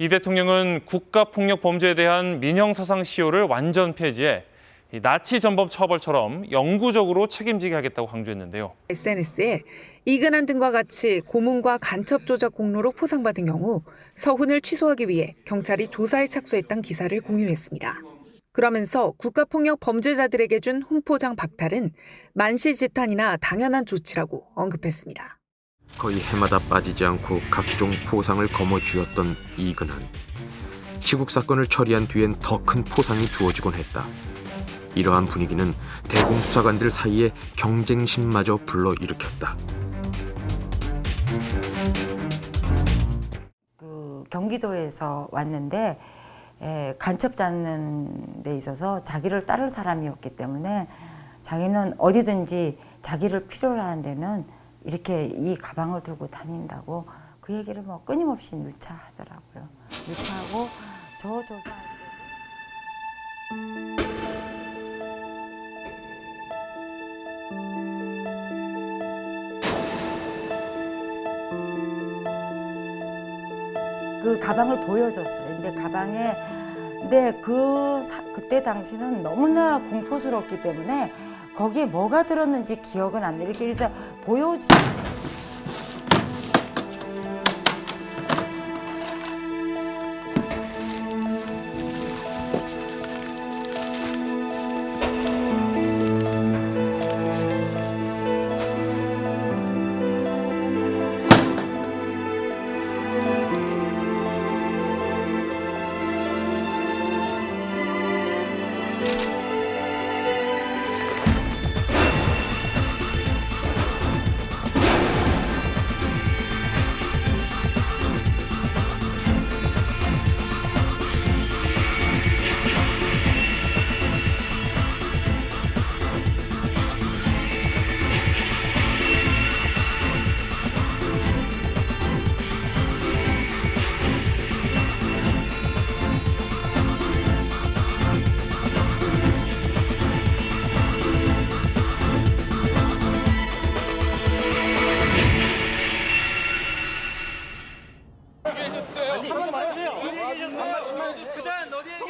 이 대통령은 국가폭력 범죄에 대한 민형사상 시효를 완전 폐지해 나치 전범 처벌처럼 영구적으로 책임지게 하겠다고 강조했는데요. SNS에 이근한 등과 같이 고문과 간첩 조작 공로로 포상받은 경우 서훈을 취소하기 위해 경찰이 조사에 착수했던 기사를 공유했습니다. 그러면서 국가폭력 범죄자들에게 준 훈포장 박탈은 만시지탄이나 당연한 조치라고 언급했습니다. 거의 해마다 빠지지 않고 각종 포상을 거머쥐었던 이근한. 시국 사건을 처리한 뒤엔 더 큰 포상이 주어지곤 했다. 이러한 분위기는 대공수사관들 사이에 경쟁심마저 불러일으켰다. 경기도에서 왔는데 간첩 잡는 데 있어서 자기를 따를 사람이었기 때문에 자기는 어디든지 자기를 필요로 하는 데는 이렇게 이 가방을 들고 다닌다고 그 얘기를 뭐 끊임없이 누차하더라고요. 누차하고 저 조사할 때 그 가방을 보여줬어요. 근데 그때 당시는 너무나 공포스럽기 때문에 거기에 뭐가 들었는지 기억은 안 나요. 이렇게 그래서 보여주.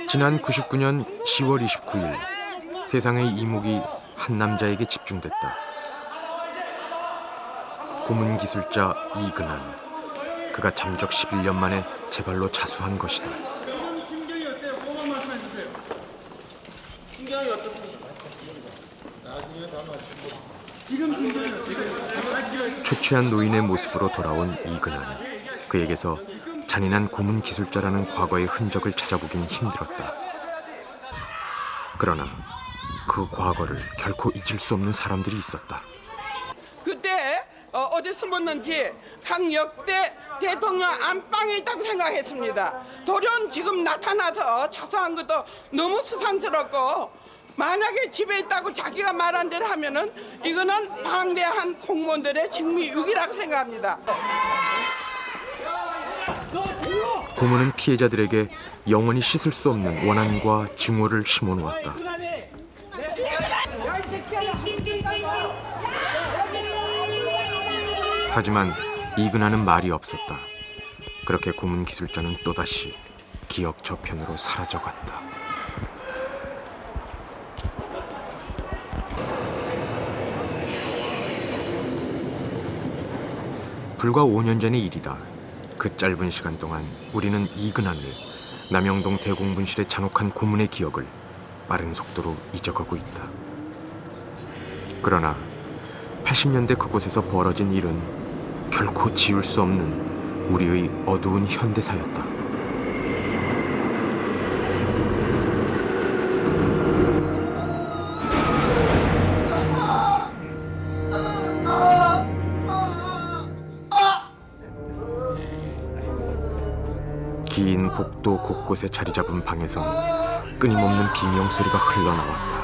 지난 99년 10월 29일 세상의 이목이 한 남자에게 집중됐다. 고문 기술자 이근한. 그가 잠적 11년 만에 제발로 자수한 것이다. 심경이 어때요? 그것만 말씀해 주세요. 심경이 어떻습니까? 나중에 다 마시고. 지금 심경이요. 지금. 초췌한 노인의 모습으로 돌아온 이근한. 그에게서 잔인한 고문 기술자라는 과거의 흔적을 찾아보긴 힘들었다. 그러나 그 과거를 결코 잊을 수 없는 사람들이 있었다. 그때 어디 숨었는지 각 역대 대통령 안방에 있다고 생각했습니다. 돌연 지금 나타나서 자수한 것도 너무 수상스럽고, 만약에 집에 있다고 자기가 말한 대로 하면은 이거는 방대한 공무원들의 직무유기라고 생각합니다. 고문은 피해자들에게 영원히 씻을 수 없는 원한과 증오를 심어놓았다. 하지만 이근하는 말이 없었다. 그렇게 고문 기술자는 또다시 기억 저편으로 사라져갔다. 불과 5년 전의 일이다. 그 짧은 시간 동안 우리는 이근한을, 남영동 대공분실의 잔혹한 고문의 기억을 빠른 속도로 잊어가고 있다. 그러나 80년대 그곳에서 벌어진 일은 결코 지울 수 없는 우리의 어두운 현대사였다. 긴 복도 곳곳에 자리 잡은 방에서 끊임없는 비명소리가 흘러나왔다.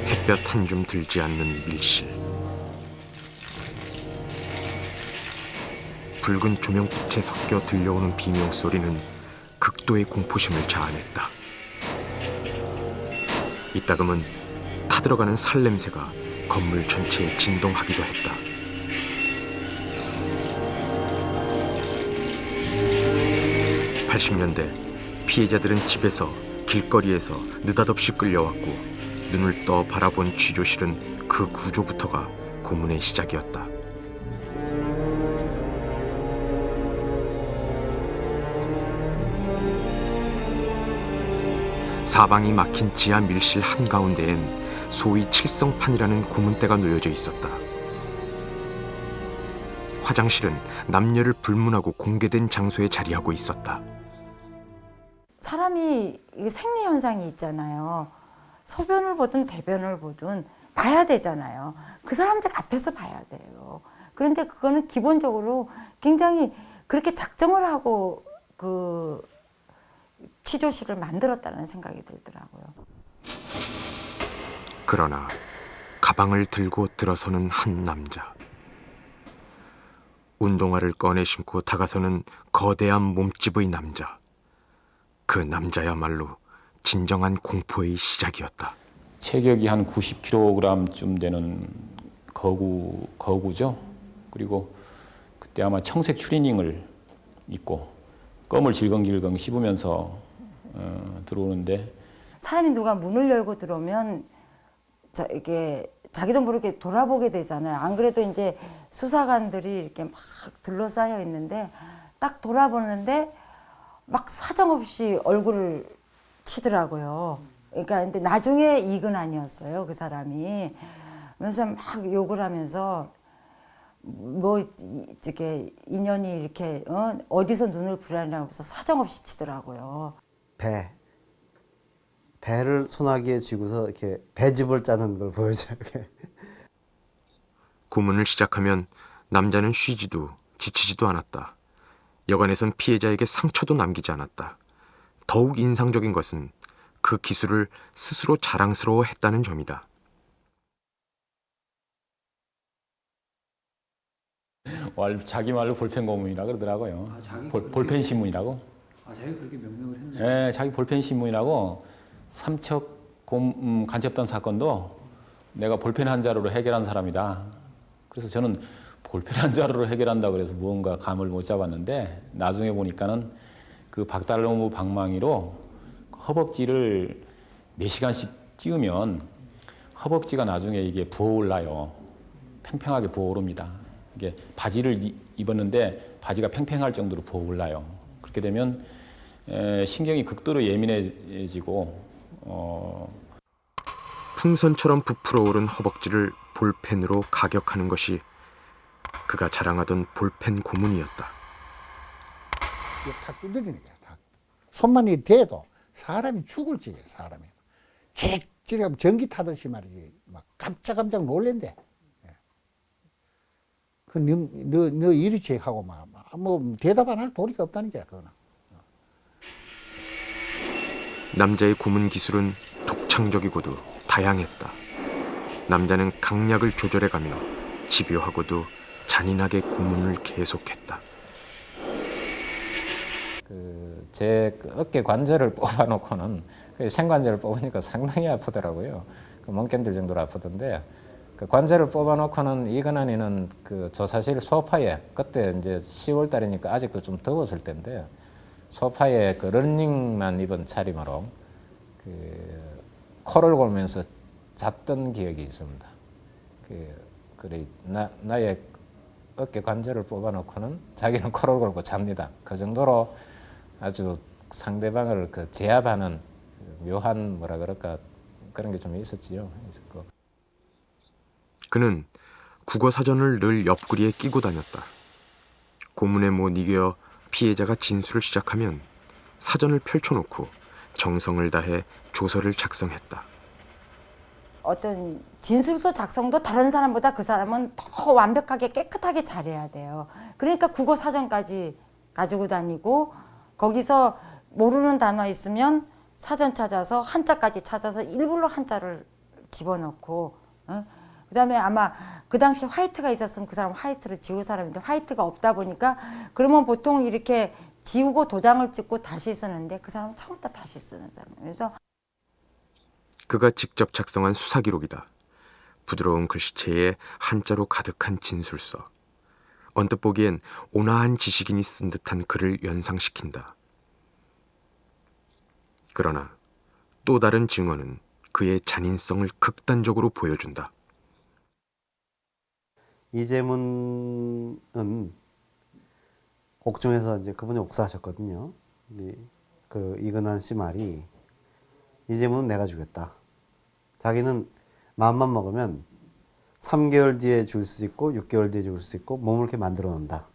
햇볕 한 줌 들지 않는 밀실. 붉은 조명빛에 섞여 들려오는 비명소리는 극도의 공포심을 자아냈다. 이따금은 타들어가는 살 냄새가 건물 전체에 진동하기도 했다. 80년대 피해자들은 집에서 길거리에서 느닷없이 끌려왔고 눈을 떠 바라본 취조실은 그 구조부터가 고문의 시작이었다. 사방이 막힌 지하 밀실 한가운데엔 소위 칠성판이라는 고문대가 놓여져 있었다. 화장실은 남녀를 불문하고 공개된 장소에 자리하고 있었다. 사람이 생리 현상이 있잖아요. 소변을 보든 대변을 보든 봐야 되잖아요. 그 사람들 앞에서 봐야 돼요. 그런데 그거는 기본적으로 굉장히 그렇게 작정을 하고 그 취조실을 만들었다는 생각이 들더라고요. 그러나 가방을 들고 들어서는 한 남자. 운동화를 꺼내 신고 다가서는 거대한 몸집의 남자. 그 남자야말로 진정한 공포의 시작이었다. 체격이 한 90kg쯤 되는 거구죠. 그리고 그때 아마 청색 추리닝을 입고 껌을 질겅질겅 씹으면서 들어오는데, 사람이 누가 문을 열고 들어오면 이게 자기도 모르게 돌아보게 되잖아요. 안 그래도 이제 수사관들이 이렇게 막 둘러싸여 있는데 딱 돌아보는데 막 사정없이 얼굴을 치더라고요. 그러니까 근데 나중에 이근환이었어요, 그 사람이. 그래서 막 욕을 하면서 뭐 이렇게 인연이 이렇게 어디서 눈을 부라냐고 해서 사정없이 치더라고요. 배를 소나기에 쥐고서 이렇게 배즙을 짜는 걸 보여줘요. 고문을 시작하면 남자는 쉬지도 지치지도 않았다. 여간에선 피해자에게 상처도 남기지 않았다. 더욱 인상적인 것은 그 기술을 스스로 자랑스러워했다는 점이다. 자기 말로 볼펜 고문이라 그러더라고요. 볼펜 신문이라고. 자기가 그렇게 명명을 했나요? 네, 자기 볼펜 신문이라고. 삼척 간첩단 사건도 내가 볼펜 한 자루로 해결한 사람이다. 그래서 저는 볼펜 한 자루로 해결한다고 그래서 무언가 감을 못 잡았는데, 나중에 보니까는 그 박달나무 방망이로 허벅지를 몇 시간씩 찍으면 허벅지가 나중에 이게 부어올라요. 팽팽하게 부어오릅니다. 이게 바지를 입었는데 바지가 팽팽할 정도로 부어올라요. 그렇게 되면 신경이 극도로 예민해지고 풍선처럼 부풀어 오른 허벅지를 볼펜으로 가격하는 것이 그가 자랑하던 볼펜 고문이었다. 다 두드리는 거야. 다. 손만이 대도 사람이 죽을 지게 사람이. 지금 전기 타듯이 말이지. 막 깜짝 놀랜대. 너 이리 하고 뭐 대답 안 할 도리가 없다는 거야, 그거는. 남자의 고문 기술은 독창적이고도 다양했다. 남자는 강약을 조절해가며 집요하고도 잔인하게 고문을 계속했다. 제 어깨 관절을 뽑아놓고는 생관절을 뽑으니까 상당히 아프더라고요. 못 견딜 정도로 아프던데, 그 관절을 뽑아놓고는 이근환이는 그 조사실 소파에, 그때 이제 10월 달이니까 아직도 좀 더웠을 때인데, 소파에 그 러닝만 입은 차림으로 그 코를 골면서 잤던 기억이 있습니다. 그래 나의 어깨 관절을 뽑아놓고는 자기는 코를 골고 잡니다. 그 정도로 아주 상대방을 그 제압하는 묘한 뭐라 그럴까 그런 게 좀 있었지요. 있었고. 그는 국어 사전을 늘 옆구리에 끼고 다녔다. 고문에 못 이겨 피해자가 진술을 시작하면 사전을 펼쳐놓고 정성을 다해 조서를 작성했다. 어떤 진술서 작성도 다른 사람보다 그 사람은 더 완벽하게 깨끗하게 잘해야 돼요. 그러니까 국어 사전까지 가지고 다니고, 거기서 모르는 단어 있으면 사전 찾아서 한자까지 찾아서 일부러 한자를 집어넣고, 그다음에 아마 그 당시 화이트가 있었으면 그 사람 화이트를 지울 사람인데 화이트가 없다 보니까, 그러면 보통 이렇게 지우고 도장을 찍고 다시 쓰는데 그 사람은 처음부터 다시 쓰는 사람이에요. 그래서 그가 직접 작성한 수사 기록이다. 부드러운 글씨체에 한자로 가득한 진술서. 언뜻 보기엔 온화한 지식인이 쓴 듯한 글을 연상시킨다. 그러나 또 다른 증언은 그의 잔인성을 극단적으로 보여준다. 이재문은 옥중에서 이제 그분이 옥사하셨거든요. 그 이근한 씨 말이 이재문은 내가 죽였다. 자기는 마음만 먹으면 3개월 뒤에 죽을 수 있고 6개월 뒤에 죽을 수 있고 몸을 이렇게 만들어 놓는다.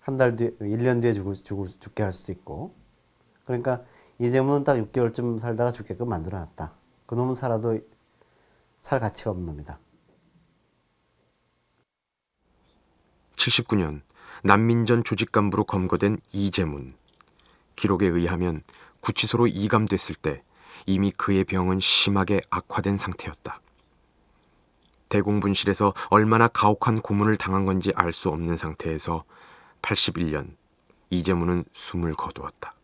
한 달 뒤에 1년 뒤에 죽게 할 수도 있고. 그러니까 이재문은 딱 6개월쯤 살다가 죽게끔 만들어 놨다. 그놈은 살아도 살 가치가 없는 놈이다. 79년 난민전 조직 간부로 검거된 이재문. 기록에 의하면 구치소로 이감됐을 때 이미 그의 병은 심하게 악화된 상태였다. 대공분실에서 얼마나 가혹한 고문을 당한 건지 알 수 없는 상태에서 81년 이재문은 숨을 거두었다.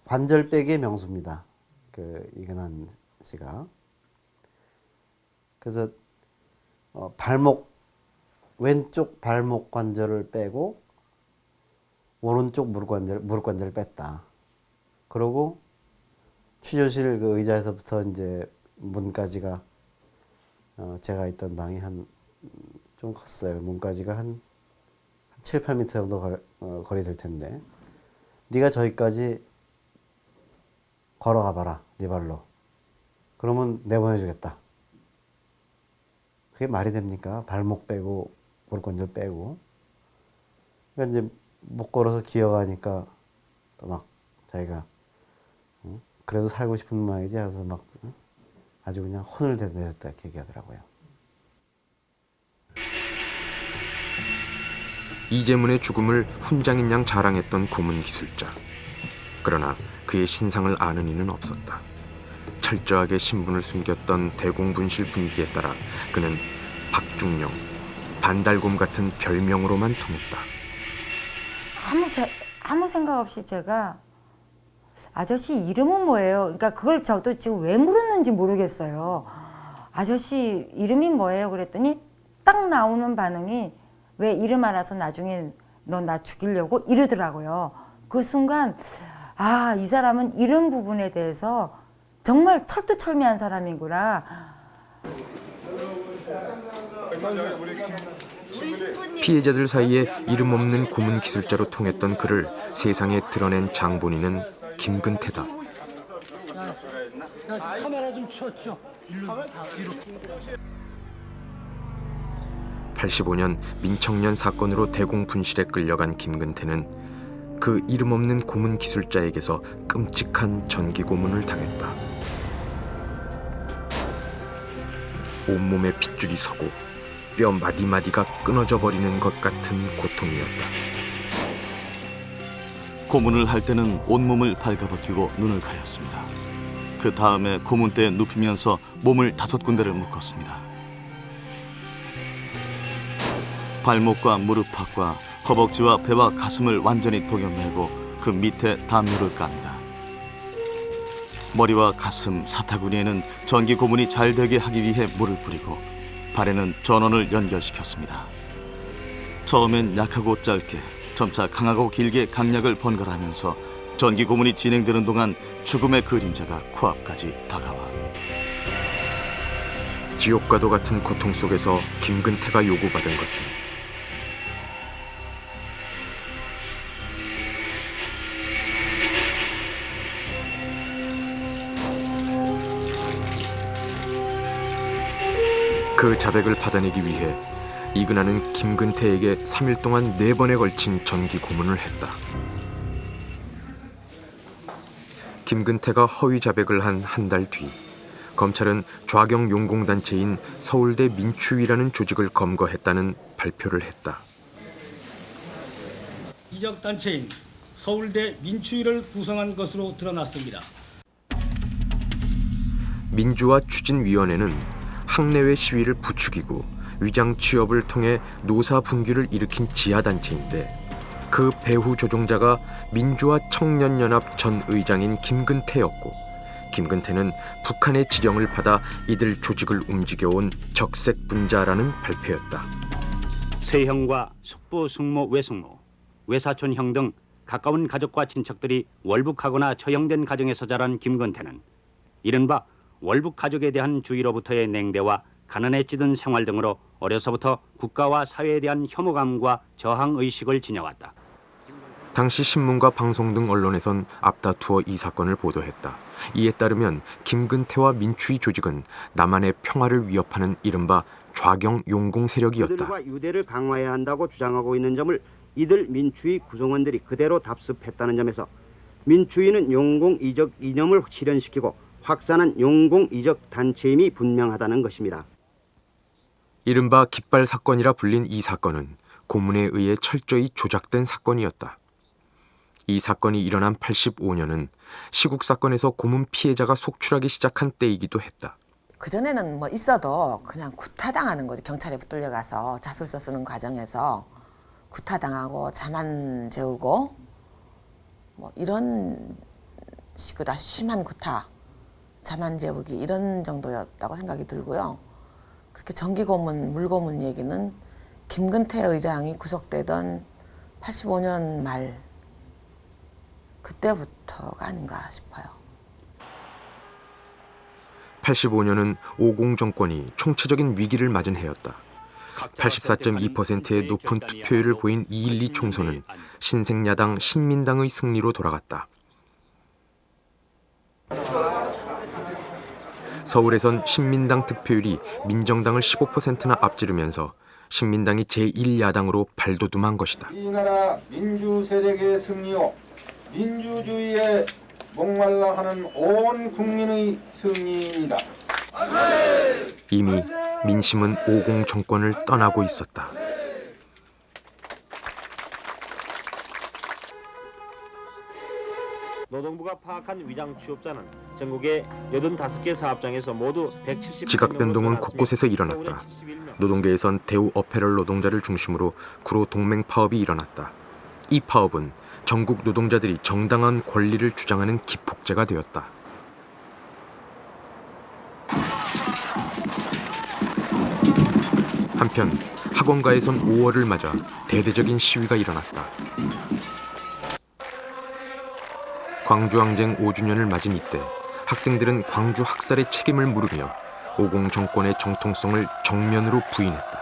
관절 빼기의 명수입니다. 그 이근한 씨가. 그래서 왼쪽 발목 관절을 빼고 오른쪽 무릎 관절을 뺐다. 그러고 취조실 그 의자에서부터 이제 문까지가 제가 있던 방이 좀 컸어요. 문까지가 한 7, 8m 정도 거리 될 텐데 네가 저기까지 걸어가 봐라. 네 발로. 그러면 내보내주겠다. 그게 말이 됩니까? 발목 빼고 무릎 관절 빼고. 그러니까 이제 못 걸어서 기어가니까 또 막 자기가 그래도 살고 싶은 모양이지 해서 막 아주 그냥 혼을 내줬다 이렇게 얘기하더라고요. 이재문의 죽음을 훈장인 양 자랑했던 고문 기술자. 그러나 그의 신상을 아는 이는 없었다. 철저하게 신분을 숨겼던 대공분실 분위기에 따라 그는 박중령, 반달곰 같은 별명으로만 통했다. 아무 생각 없이 제가 아저씨 이름은 뭐예요? 그러니까 그걸 저도 지금 왜 물었는지 모르겠어요. 아저씨 이름이 뭐예요? 그랬더니 딱 나오는 반응이 왜 이름 알아서 나중에 너 나 죽이려고 이러더라고요. 그 순간 아, 이 사람은 이름 부분에 대해서 정말 철두철미한 사람이구나. 피해자들 사이에 이름 없는 고문 기술자로 통했던 그를 세상에 드러낸 장본인은 김근태다. 카메라 좀 치웠죠. 85년 민청년 사건으로 대공분실에 끌려간 김근태는 그 이름 없는 고문 기술자에게서 끔찍한 전기 고문을 당했다. 온몸에 핏줄이 서고 뼈 마디마디가 끊어져 버리는 것 같은 고통이었다. 고문을 할 때는 온몸을 발가벗기고 눈을 가렸습니다. 그 다음에 고문대에 눕히면서 몸을 5군데를 묶었습니다. 발목과 무릎팍과 허벅지와 배와 가슴을 완전히 동여매고 그 밑에 담요를 깝니다. 머리와 가슴, 사타구니에는 전기 고문이 잘 되게 하기 위해 물을 뿌리고 발에는 전원을 연결시켰습니다. 처음엔 약하고 짧게, 점차 강하고 길게 강약을 번갈아하면서 전기 고문이 진행되는 동안 죽음의 그림자가 코앞까지 다가와. 지옥과도 같은 고통 속에서 김근태가 요구받은 것은 그 자백을 받아내기 위해 이근하는 김근태에게 3일 동안 4번에 걸친 전기 고문을 했다. 김근태가 허위 자백을 한 한 달 뒤 검찰은 좌경 용공단체인 서울대 민추위라는 조직을 검거했다는 발표를 했다. 이적 단체인 서울대 민추위를 구성한 것으로 드러났습니다. 민주화 추진위원회는 학내외 시위를 부추기고 위장 취업을 통해 노사 분규를 일으킨 지하단체인데 그 배후 조종자가 민주화 청년연합 전 의장인 김근태였고 김근태는 북한의 지령을 받아 이들 조직을 움직여온 적색분자라는 발표였다. 세형과 숙부, 숙모, 외숙모, 외사촌 형 등 가까운 가족과 친척들이 월북하거나 처형된 가정에서 자란 김건태는 이른바 월북 가족에 대한 주위로부터의 냉대와 가난에 찌든 생활 등으로 어려서부터 국가와 사회에 대한 혐오감과 저항의식을 지녀왔다. 당시 신문과 방송 등 언론에선 앞다투어 이 사건을 보도했다. 이에 따르면 김근태와 민추이 조직은 남한의 평화를 위협하는 이른바 좌경 용공 세력이었다. 그들과 유대를 강화해야 한다고 주장하고 있는 점을 이들 민추이 구성원들이 그대로 답습했다는 점에서 민추이는 용공 이적 이념을 실현시키고 확산한 용공 이적 단체임이 분명하다는 것입니다. 이른바 깃발 사건이라 불린 이 사건은 고문에 의해 철저히 조작된 사건이었다. 이 사건이 일어난 85년은 시국 사건에서 고문 피해자가 속출하기 시작한 때이기도 했다. 그전에는 뭐 있어도 그냥 구타당하는 거죠. 경찰에 붙들려가서 자술서 쓰는 과정에서 구타당하고 잠안 재우고 뭐 이런 식으로 아주 심한 구타, 잠안 재우기 이런 정도였다고 생각이 들고요. 그렇게 정기고문, 물고문 얘기는 김근태 의장이 구속되던 85년 말 그때부터가 아닌가 싶어요. 85년은 50 정권이 총체적인 위기를 맞은 해였다. 84.2%의 높은 투표율을 보인 2.12 총선은 신생야당 신민당의 승리로 돌아갔다. 서울에선 신민당 득표율이 민정당을 15%나 앞지르면서 신민당이 제1야당으로 발돋움한 것이다. 이 나라 민주 세력의 승리요 민주주의에 목말라 하는 온 국민의 승리입니다. 이미 민심은 50 정권을 떠나고 있었다. 노동부가 파악한 위장 취업자는 전국의 85개 사업장에서 모두 170명 지각 변동은 곳곳에서 일어났다. 노동계에선 대우 어페럴 노동자를 중심으로 구로 동맹 파업이 일어났다. 이 파업은 전국 노동자들이 정당한 권리를 주장하는 기폭제가 되었다. 한편 학원가에선 5월을 맞아 대대적인 시위가 일어났다. 광주항쟁 5주년을 맞은 이때 학생들은 광주 학살의 책임을 물으며 50 정권의 정통성을 정면으로 부인했다.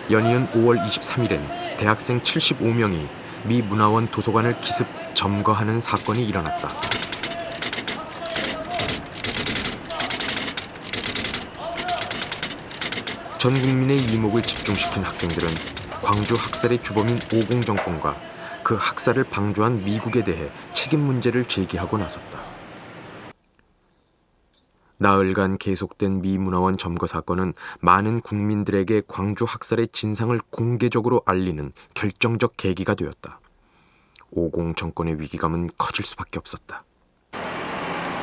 연이은 5월 23일엔 대학생 75명이 미 문화원 도서관을 기습 점거하는 사건이 일어났다. 전 국민의 이목을 집중시킨 학생들은 광주 학살의 주범인 50 정권과 그 학살을 방조한 미국에 대해 책임 문제를 제기하고 나섰다. 나흘간 계속된 미 문화원 점거 사건은 많은 국민들에게 광주 학살의 진상을 공개적으로 알리는 결정적 계기가 되었다. 50 정권의 위기감은 커질 수밖에 없었다.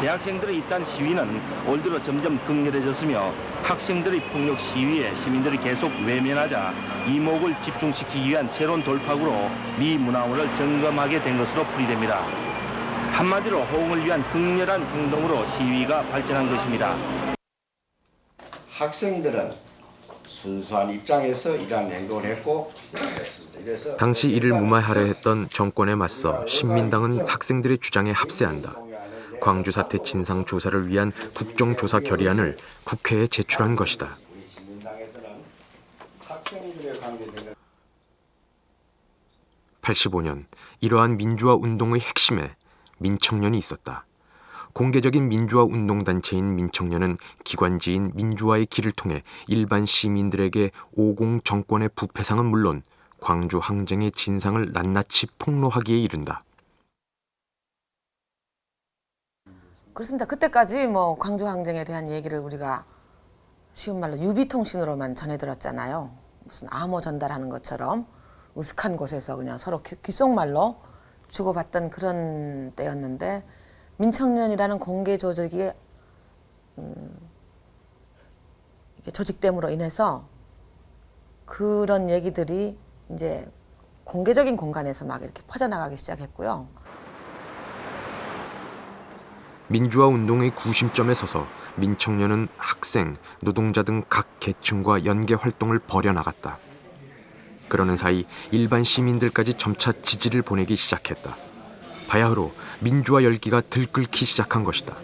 대학생들의 이딴 시위는 올 들어 점점 극렬해졌으며 학생들의 폭력 시위에 시민들이 계속 외면하자 이목을 집중시키기 위한 새로운 돌파구로 미 문화원을 점검하게 된 것으로 풀이됩니다. 한마디로 호응을 위한 극렬한 행동으로 시위가 발전한 것입니다. 학생들은 순수한 입장에서 이러한 행동을 했고 당시 이를 무마하려 했던 정권에 맞서 신민당은 학생들의 주장에 합세한다. 광주 사태 진상 조사를 위한 국정조사 결의안을 국회에 제출한 것이다. 85년 이러한 민주화 운동의 핵심에 민청년이 있었다. 공개적인 민주화 운동단체인 민청년은 기관지인 민주화의 길을 통해 일반 시민들에게 50 정권의 부패상은 물론 광주 항쟁의 진상을 낱낱이 폭로하기에 이른다. 그렇습니다. 그때까지 뭐 광주 항쟁에 대한 얘기를 우리가 쉬운 말로 유비통신으로만 전해 들었잖아요. 무슨 암호 전달하는 것처럼 으슥한 곳에서 그냥 서로 귓속말로 주고받던 그런 때였는데 민청년이라는 공개 조직이 조직됨으로 인해서 그런 얘기들이 이제 공개적인 공간에서 막 이렇게 퍼져나가기 시작했고요. 민주화 운동의 구심점에 서서 민청년은 학생, 노동자 등 각 계층과 연계 활동을 벌여나갔다. 그러는 사이 일반 시민들까지 점차 지지를 보내기 시작했다. 바야흐로 민주화 열기가 들끓기 시작한 것이다.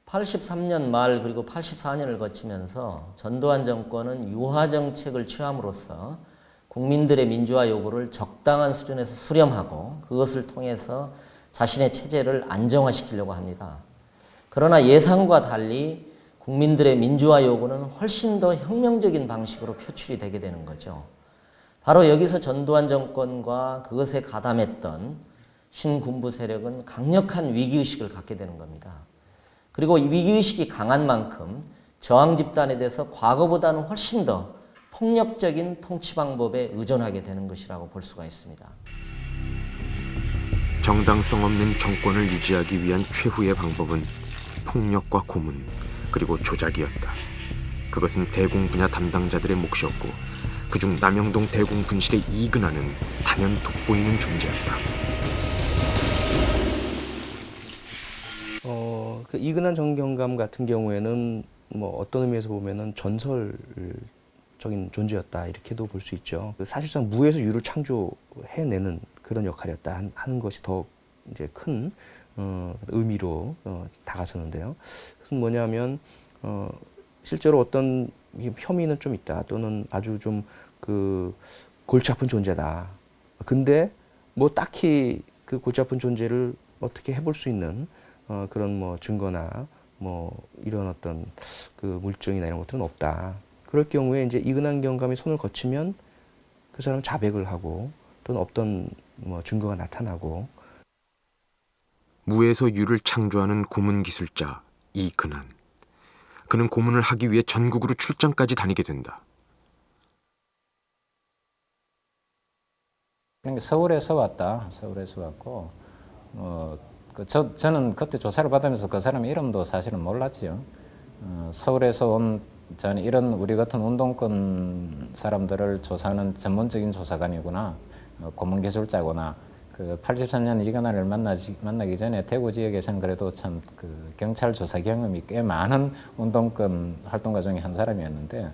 (83년) 말 그리고 (84년을) 거치면서 전두환 정권은 유화 정책을 취함으로써 국민들의 민주화 요구를 적당한 수준에서 수렴하고 그것을 통해서 자신의 체제를 안정화시키려고 합니다. 그러나 예상과 달리 국민들의 민주화 요구는 훨씬 더 혁명적인 방식으로 표출이 되게 되는 거죠. 바로 여기서 전두환 정권과 그것에 가담했던 신군부 세력은 강력한 위기의식을 갖게 되는 겁니다. 그리고 이 위기의식이 강한 만큼 저항 집단에 대해서 과거보다는 훨씬 더 폭력적인 통치 방법에 의존하게 되는 것이라고 볼 수가 있습니다. 정당성 없는 정권을 유지하기 위한 최후의 방법은 폭력과 고문, 그리고 조작이었다. 그것은 대공 분야 담당자들의 몫이었고 그중 남영동 대공 분실의 이근하는 단연 돋보이는 존재였다. 그 이근한 정경감 같은 경우에는 뭐 어떤 의미에서 보면은 전설적인 존재였다 이렇게도 볼 수 있죠. 사실상 무에서 유를 창조해내는 그런 역할이었다 하는 것이 더 이제 큰 의미로 다가서는데요. 그것은 뭐냐면 실제로 어떤 혐의는 좀 있다 또는 아주 좀 그 골치 아픈 존재다. 근데 뭐 딱히 그 골치 아픈 존재를 어떻게 해볼 수 있는 그런 뭐 증거나 뭐 이런 어떤 그 물증이나 이런 것들은 없다. 그럴 경우에 이제 이근한 경감이 손을 거치면 그 사람 자백을 하고 또는 없던 뭐 증거가 나타나고. 무에서 유를 창조하는 고문 기술자 이근한. 그는 고문을 하기 위해 전국으로 출장까지 다니게 된다. 그러니까 서울에서 왔다. 서울에서 왔고 저는 그때 조사를 받으면서 그 사람 이름도 사실은 몰랐지요. 서울에서 온 저는 이런 우리 같은 운동권 사람들을 조사하는 전문적인 조사관이구나, 고문 기술자구나. 그 83년 이근한을 만나기 전에 대구 지역에서는 그래도 참 그 경찰 조사 경험이 꽤 많은 운동권 활동가 중에 한 사람이었는데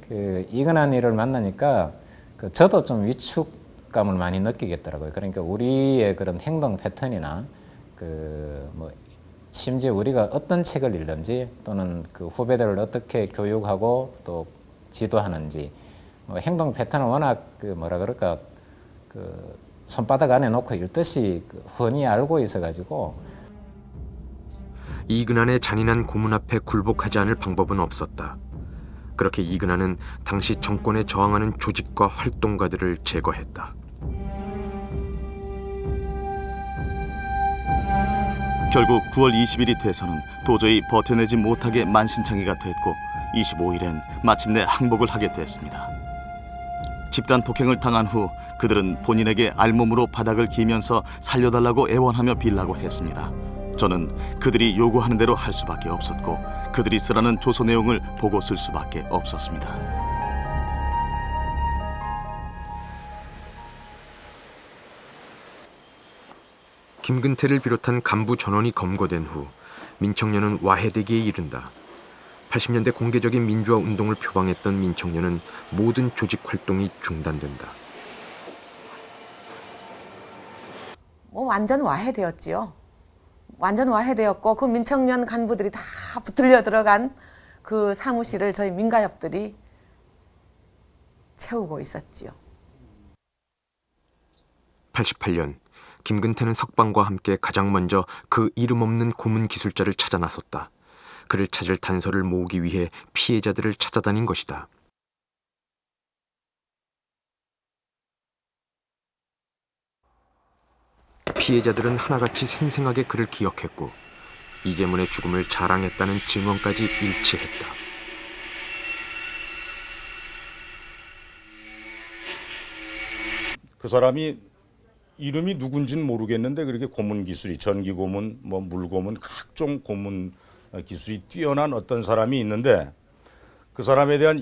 그 이근한 일을 만나니까 저도 좀 위축감을 많이 느끼겠더라고요. 그러니까 우리의 그런 행동 패턴이나 뭐 심지어 우리가 어떤 책을 읽든지 또는 그 후배들을 어떻게 교육하고 또 지도하는지 행동 패턴은 워낙 뭐라 그럴까 손바닥 안에 놓고 읽듯이 훤히 알고 있어가지고. 이근한의 잔인한 고문 앞에 굴복하지 않을 방법은 없었다. 그렇게 이근한은 당시 정권에 저항하는 조직과 활동가들을 제거했다. 결국 9월 20일이 돼서는 도저히 버텨내지 못하게 만신창이가 됐고 25일엔 마침내 항복을 하게 됐습니다. 집단 폭행을 당한 후 그들은 본인에게 알몸으로 바닥을 기면서 살려달라고 애원하며 빌라고 했습니다. 저는 그들이 요구하는 대로 할 수밖에 없었고 그들이 쓰라는 조서 내용을 보고 쓸 수밖에 없었습니다. 김근태를 비롯한 간부 전원이 검거된 후 민청년은 와해되기에 이른다. 80년대 공개적인 민주화 운동을 표방했던 민청년은 모든 조직 활동이 중단된다. 뭐 완전 와해되었지요. 완전 와해되었고 그 민청년 간부들이 다 붙들려 들어간 그 사무실을 저희 민가협들이 채우고 있었지요. 88년 김근태는 석방과 함께 가장 먼저 그 이름 없는 고문 기술자를 찾아 나섰다. 그를 찾을 단서를 모으기 위해 피해자들을 찾아다닌 것이다. 피해자들은 하나같이 생생하게 그를 기억했고 이재문의 죽음을 자랑했다는 증언까지 일치했다. 그 사람이 이름이 누군지는 모르겠는데 그렇게 고문 기술이 전기 고문, 물 고문, 각종 고문 기술이 뛰어난 어떤 사람이 있는데 그 사람에 대한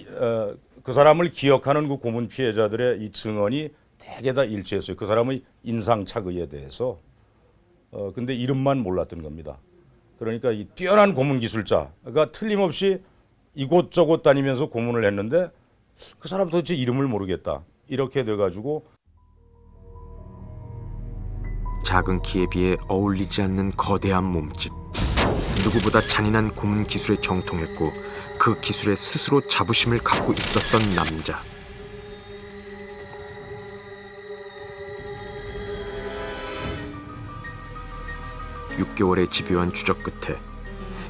그 사람을 기억하는 그 고문 피해자들의 이 증언이 대개 다 일치했어요. 그 사람의 인상 착의에 대해서. 근데 이름만 몰랐던 겁니다. 그러니까 이 뛰어난 고문 기술자가 틀림없이 이곳저곳 다니면서 고문을 했는데 그 사람 도대체 이름을 모르겠다. 이렇게 돼가지고 작은 키에 비해 어울리지 않는 거대한 몸집. 누구보다 잔인한 고문 기술에 정통했고 그 기술에 스스로 자부심을 갖고 있었던 남자. (6개월의) 집요한 추적 끝에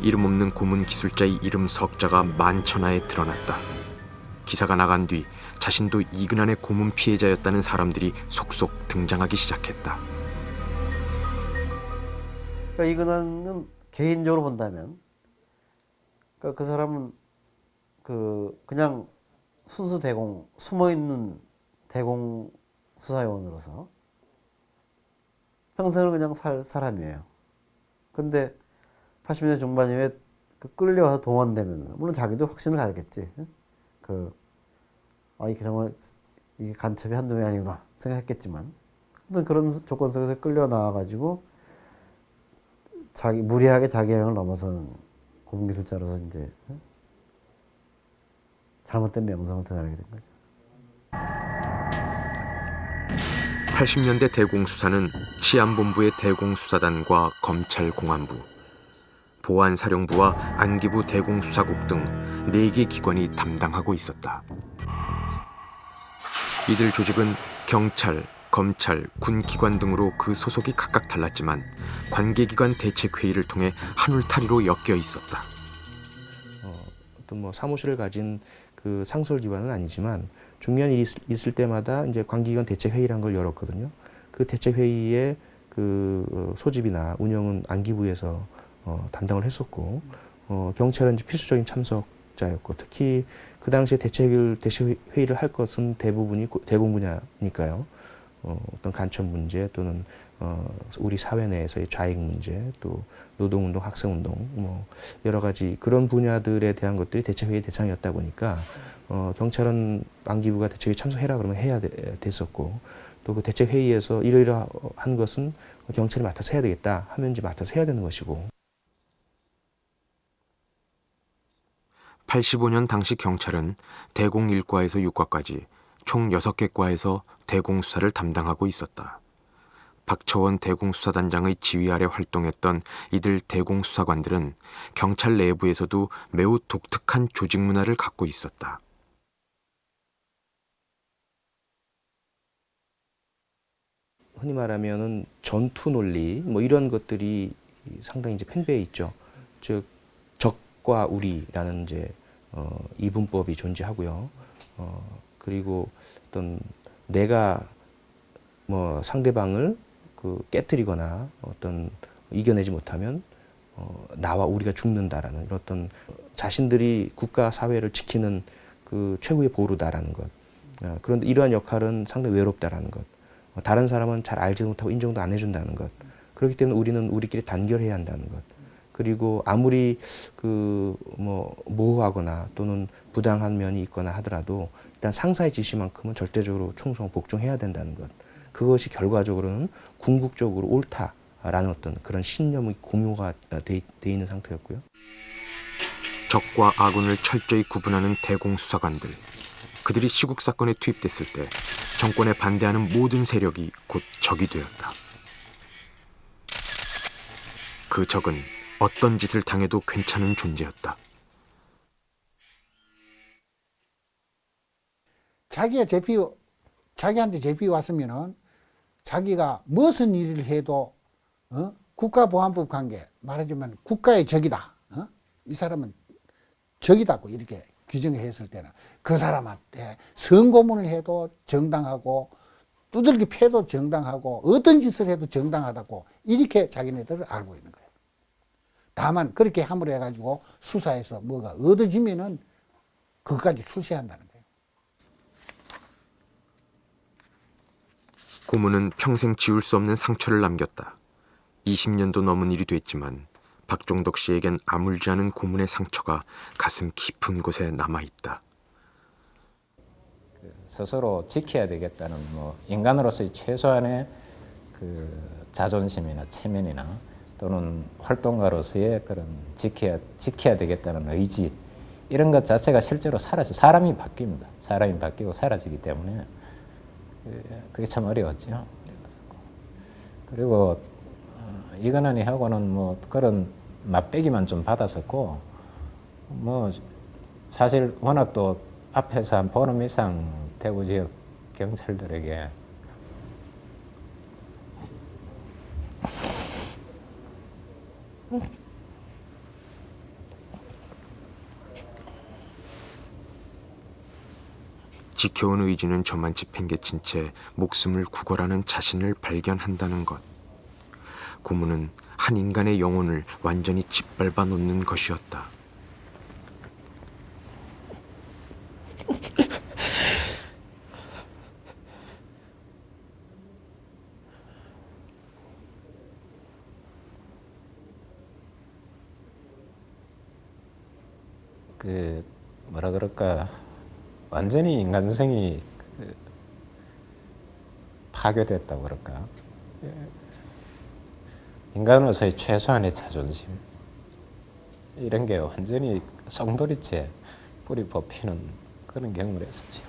이름 없는 고문 기술자의 이름 석자가 만천하에 드러났다. 기사가 나간 뒤 자신도 이근한의 고문 피해자였다는 사람들이 속속 등장하기 시작했다. 그러니까 이근한은 개인적으로 본다면, 그러니까 그 사람은 그냥 순수 대공, 숨어 있는 대공 수사요원으로서 평생을 그냥 살 사람이에요. 근데 80년대 중반 이후에 끌려와서 동원되면서, 물론 자기도 확신을 가졌겠지. 이게 간첩이 한두 명이 아니구나 생각했겠지만, 그런 조건 속에서 끌려 나와가지고 무리하게 자기 영역을 넘어서는 고문기술자로서 이제 잘못된 명성을 드러내게 된 거죠. 80년대 대공수사는 치안본부의 대공수사단과 검찰공안부, 보안사령부와 안기부 대공수사국 등 4개 기관이 담당하고 있었다. 이들 조직은 경찰, 검찰, 군기관 등으로 그 소속이 각각 달랐지만 관계기관 대책회의를 통해 한울타리로 엮여 있었다. 어떤 사무실을 가진 그 상설기관은 아니지만 중요한 일이 있을 때마다 이제 관계기관 대책회의라는 걸 열었거든요. 그 대책회의의 그 소집이나 운영은 안기부에서 담당을 했었고, 경찰은 이제 필수적인 참석자였고, 특히 그 당시에 대책회의를 할 것은 대부분이 대공 분야니까요. 어떤 간첩 문제 또는 우리 사회 내에서의 좌익 문제, 또 노동운동, 학생운동, 여러 가지 그런 분야들에 대한 것들이 대책회의 대상이었다 보니까 경찰은 안기부가 대책회의 참석해라 그러면 해야 됐었고, 또 그 대책회의에서 이러이러한 것은 경찰이 맡아서 해야 되겠다 하면 이제 맡아서 해야 되는 것이고. 85년 당시 경찰은 대공 1과에서 6과까지 총 6개 과에서 대공수사를 담당하고 있었다. 박처원 대공수사단장의 지휘 아래 활동했던 이들 대공수사관들은 경찰 내부에서도 매우 독특한 조직 문화를 갖고 있었다. 흔히 말하면은 전투 논리 이런 것들이 상당히 이제 팽배해 있죠. 즉 적과 우리라는 이제 이분법이 존재하고요. 그리고 어떤 내가 상대방을 깨뜨리거나 어떤 이겨내지 못하면 나와 우리가 죽는다라는 어떤 자신들이 국가 사회를 지키는 그 최후의 보루다라는 것. 그런데 이러한 역할은 상당히 외롭다라는 것. 다른 사람은 잘 알지도 못하고 인정도 안 해준다는 것. 그렇기 때문에 우리는 우리끼리 단결해야 한다는 것. 그리고 아무리 모호하거나 또는 부당한 면이 있거나 하더라도 일단 상사의 지시만큼은 절대적으로 충성, 복종해야 된다는 것. 그것이 결과적으로는 궁극적으로 옳다라는 어떤 그런 신념의 공유가 돼 있는 상태였고요. 적과 아군을 철저히 구분하는 대공수사관들. 그들이 시국 사건에 투입됐을 때 정권에 반대하는 모든 세력이 곧 적이 되었다. 그 적은 어떤 짓을 당해도 괜찮은 존재였다. 자기한테 제피 왔으면은 자기가 무슨 일을 해도 국가보안법 관계, 말하자면 국가의 적이다. 이 사람은 적이다고 이렇게 규정을 했을 때는 그 사람한테 성고문을 해도 정당하고 두들기 패도 정당하고 어떤 짓을 해도 정당하다고 이렇게 자기네들을 알고 있는 거예요. 다만 그렇게 함으로 해가지고 수사에서 뭐가 얻어지면은 그것까지 출시한다는 거예요. 고문은 평생 지울 수 없는 상처를 남겼다. 20년도 넘은 일이 됐지만 박종덕 씨에겐 아물지 않은 고문의 상처가 가슴 깊은 곳에 남아있다. 스스로 지켜야 되겠다는 뭐 인간으로서의 최소한의 그 자존심이나 체면이나 또는 활동가로서의 그런 지켜야 되겠다는 의지 이런 것 자체가 실제로 사라져 사람이 바뀝니다. 사람이 바뀌고 사라지기 때문에 그게 참 어려웠죠. 그리고 이근환이하고는 뭐 그런 맛배기만 좀 받았었고 뭐 사실 워낙 또 앞에서 한 보름 이상 대구 지역 경찰들에게 지켜온 의지는 저만치 팽개친 채 목숨을 구걸하는 자신을 발견한다는 것. 고문은 한 인간의 영혼을 완전히 짓밟아 놓는 것이었다. 그 뭐라 그럴까 완전히 인간성이 파괴됐다고 그럴까 인간으로서의 최소한의 자존심 이런 게 완전히 썩돌이째 뿌리 뽑히는 그런 경우를 했었죠.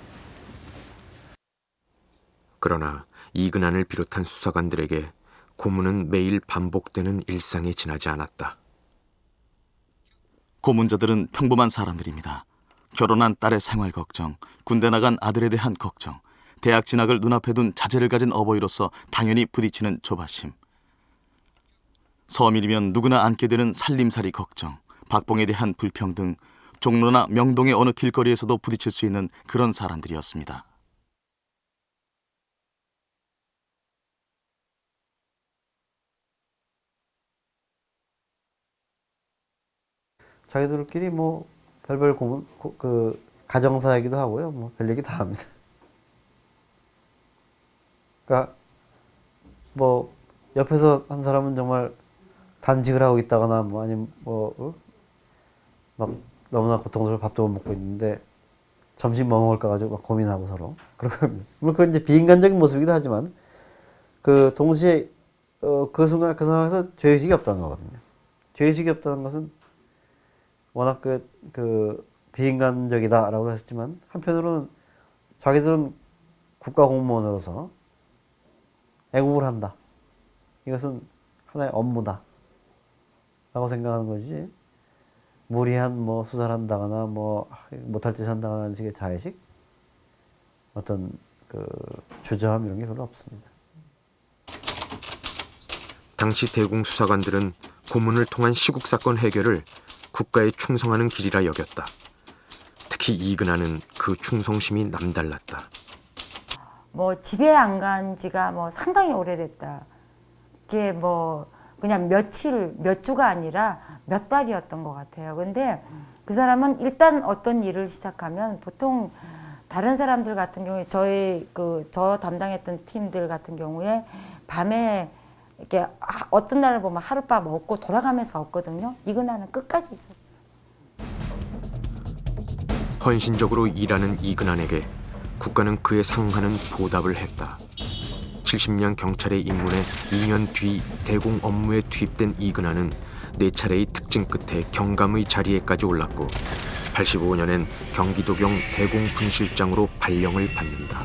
그러나 이근환을 비롯한 수사관들에게 고문은 매일 반복되는 일상에 지나지 않았다. 고문자들은 평범한 사람들입니다. 결혼한 딸의 생활 걱정, 군대 나간 아들에 대한 걱정, 대학 진학을 눈앞에 둔 자제를 가진 어버이로서 당연히 부딪히는 조바심. 서민이면 누구나 안게 되는 살림살이 걱정, 박봉에 대한 불평등, 종로나 명동의 어느 길거리에서도 부딪힐 수 있는 그런 사람들이었습니다. 자기들끼리 뭐 별별 고문, 그 가정사이기도 하고요. 뭐 별 얘기 다 합니다. 그러니까 뭐 옆에서 한 사람은 정말 단식을 하고 있다거나 뭐 아니면 뭐 막 너무나 고통스러워 밥도 못 먹고 있는데 점심 뭐 먹을까 가지고 막 고민하고 서로 그러고 물론 그건 이제 비인간적인 모습이기도 하지만 그 동시에 그 순간 그 상황에서 죄의식이 없다는 거거든요. 죄의식이 없다는 것은 워낙 그 비인간적이다라고 했지만 한편으로는 자기들은 국가 공무원으로서 애국을 한다. 이것은 하나의 업무다. 라고 생각하는 거지. 무리한 뭐 수사를 한다거나 뭐 못할 짓 한다거나 하는 식의 자의식, 어떤 그 주저함 이런 게 별로 없습니다. 당시 대공 수사관들은 고문을 통한 시국 사건 해결을 국가에 충성하는 길이라 여겼다. 특히 이근환은 그 충성심이 남달랐다. 뭐 집에 안 간 지가 뭐 상당히 오래됐다. 이게 뭐 그냥 며칠, 몇 주가 아니라 몇 달이었던 것 같아요. 근데 그 사람은 일단 어떤 일을 시작하면 보통 다른 사람들 같은 경우에 저 담당했던 팀들 같은 경우에 밤에 이렇게 어떤 날을 보면 하룻밤 없고 돌아가면서 없거든요. 이근환은 끝까지 있었어요. 헌신적으로 일하는 이근환에게 국가는 그에 상응하는 보답을 했다. 70년 경찰에 입문해 2년 뒤 대공 업무에 투입된 이근환은 4차례의 특징 끝에 경감의 자리에까지 올랐고 85년엔 경기도경 대공분실장으로 발령을 받는다.